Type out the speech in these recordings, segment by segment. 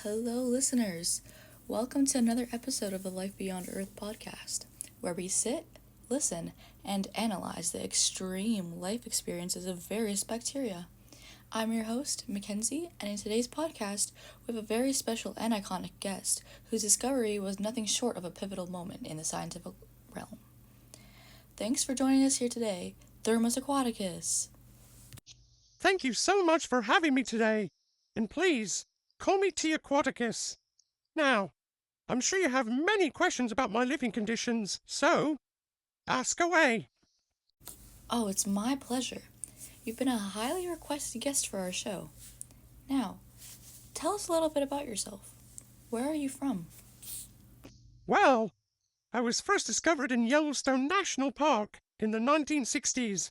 Hello, listeners. Welcome to another episode of the Life Beyond Earth podcast, where we sit, listen, and analyze the extreme life experiences of various bacteria. I'm your host, Mackenzie, and in today's podcast, we have a very special and iconic guest whose discovery was nothing short of a pivotal moment in the scientific realm. Thanks for joining us here today, Thermus Aquaticus. Thank you so much for having me today. And please, call me Aquaticus. Now, I'm sure you have many questions about my living conditions, so ask away. Oh, it's my pleasure. You've been a highly requested guest for our show. Now, tell us a little bit about yourself. Where are you from? Well, I was first discovered in Yellowstone National Park in the 1960s,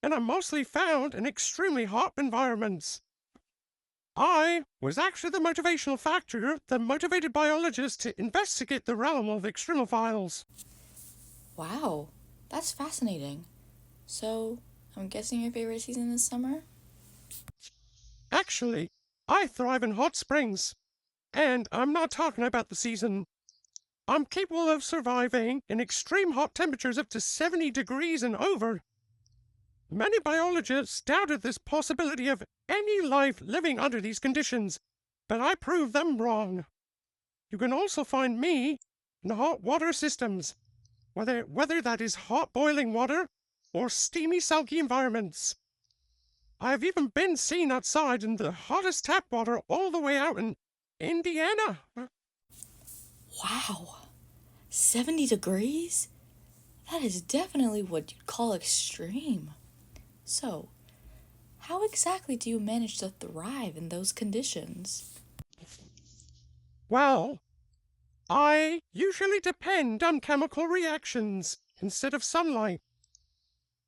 and I'm mostly found in extremely hot environments. I was actually the motivational factor that motivated biologists to investigate the realm of extremophiles. Wow, that's fascinating. So, I'm guessing your favorite season is summer? Actually, I thrive in hot springs, and I'm not talking about the season. I'm capable of surviving in extreme hot temperatures up to 70 degrees and over. Many biologists doubted this possibility of any life living under these conditions, but I proved them wrong. You can also find me in hot water systems, whether that is hot boiling water or steamy sulky environments. I have even been seen outside in the hottest tap water all the way out in Indiana. Wow, 70 degrees? That is definitely what you'd call extreme. So, how exactly do you manage to thrive in those conditions? Well, I usually depend on chemical reactions instead of sunlight.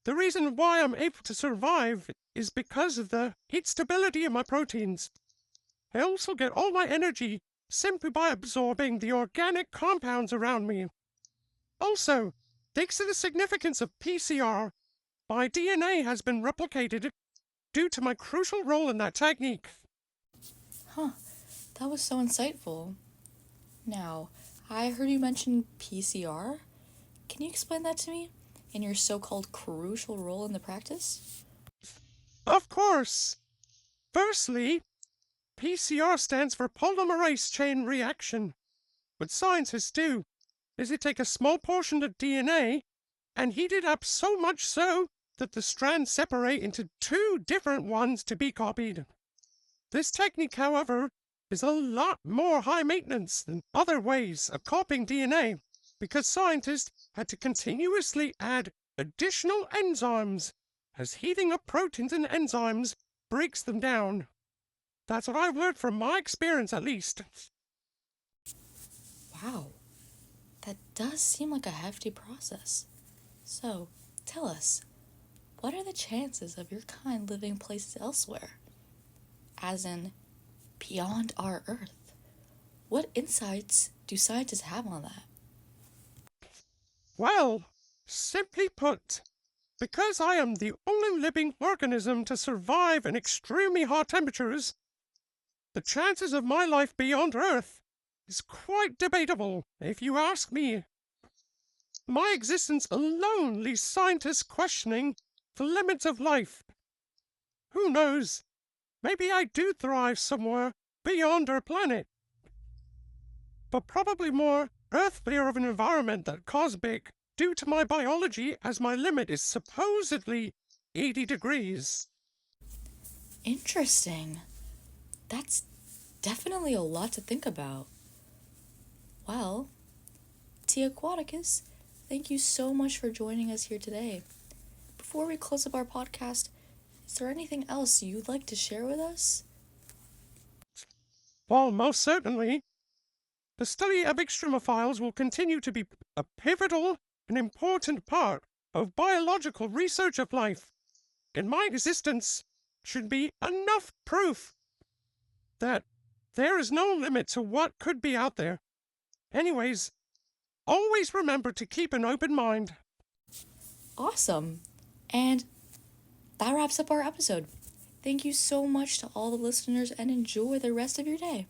The reason why I'm able to survive is because of the heat stability of my proteins. I also get all my energy simply by absorbing the organic compounds around me. Also, thanks to the significance of PCR, my DNA has been replicated due to my crucial role in that technique. Huh, that was so insightful. Now, I heard you mention PCR. Can you explain that to me? And your so called crucial role in the practice? Of course! Firstly, PCR stands for polymerase chain reaction. What scientists do is they take a small portion of DNA and heat it up so much so that the strands separate into two different ones to be copied. This technique, however, is a lot more high maintenance than other ways of copying DNA because scientists had to continuously add additional enzymes as heating up proteins and enzymes breaks them down. That's what I've learned from my experience, at least. Wow, that does seem like a hefty process. So, tell us, what are the chances of your kind living places elsewhere? As in, beyond our Earth? What insights do scientists have on that? Well, simply put, because I am the only living organism to survive in extremely hot temperatures, the chances of my life beyond Earth is quite debatable, if you ask me. My existence alone leaves scientists questioning the limits of life. Who knows? Maybe I do thrive somewhere beyond our planet. But probably more earthlier of an environment than cosmic, due to my biology, as my limit is supposedly 80 degrees. Interesting. That's definitely a lot to think about. Well, T. Aquaticus, thank you so much for joining us here today. Before we close up our podcast, is there anything else you'd like to share with us? While most certainly, the study of extremophiles will continue to be a pivotal and important part of biological research of life, and my existence should be enough proof that there is no limit to what could be out there. Anyways, always remember to keep an open mind. Awesome. And that wraps up our episode. Thank you so much to all the listeners and enjoy the rest of your day.